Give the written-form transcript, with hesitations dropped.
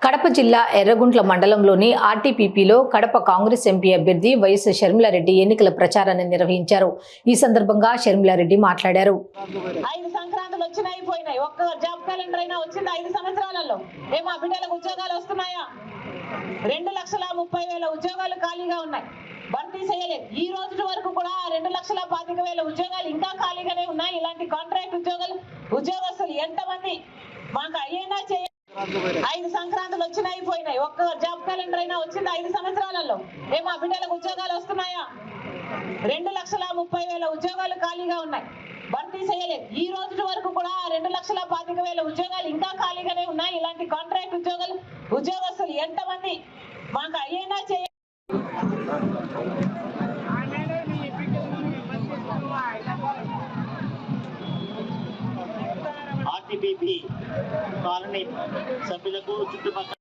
కడప జిల్లా ఎర్రగుంట్ల మండలంలోని ఆర్టీపీపీలో కడప కాంగ్రెస్ ఎంపీ అభ్యర్థి వైఎస్ షర్మిలారెడ్డి ఎన్నికల ప్రచారాన్ని నిర్వహించారు. ఈ సందర్భంగా షర్మిలారెడ్డి మాట్లాడారు. 5 సంక్రాంతులు వచ్చినాయి పోయినాయి. ఒక్క జాబ్ క్యాలెండర్ అయినా వచ్చింది 5 సంవత్సరాలలో? మా బిడ్డలకు ఉద్యోగాలు వస్తున్నాయా? 2,30,000 ఉద్యోగాలు ఖాళీగా ఉన్నాయి, భర్తీ చేయలేదు. ఈ రోజు వరకు కూడా 2,25,000 ఉద్యోగాలు ఇంకా ఖాళీగానే ఉన్నాయి. ఇలాంటి కాంట్రాక్ట్ ఉద్యోగస్తులు ఎంతమంది మాకు అయ్యేనా 5 సంక్రాంతులు వచ్చినాయి పోయినాయి. ఒక్క జాబ్ క్యాలెండర్ అయినా వచ్చింది 5 సంవత్సరాలలో? మా బిడ్డలకు ఉద్యోగాలు వస్తున్నాయా? 2,30,000 ఉద్యోగాలు ఖాళీగా ఉన్నాయి, భర్తీ చేయలేదు. ఈ రోజు వరకు కూడా 2,25,000 ఉద్యోగాలు ఇంకా ఖాళీగానే ఉన్నాయి. ఇలాంటి కాంట్రాక్ట్ ఉద్యోగస్తులు ఎంతమంది మాకు అయ్యేనా ఆర్టీపీపీ కాలనీ సభ్యులకు చుట్టుపక్కల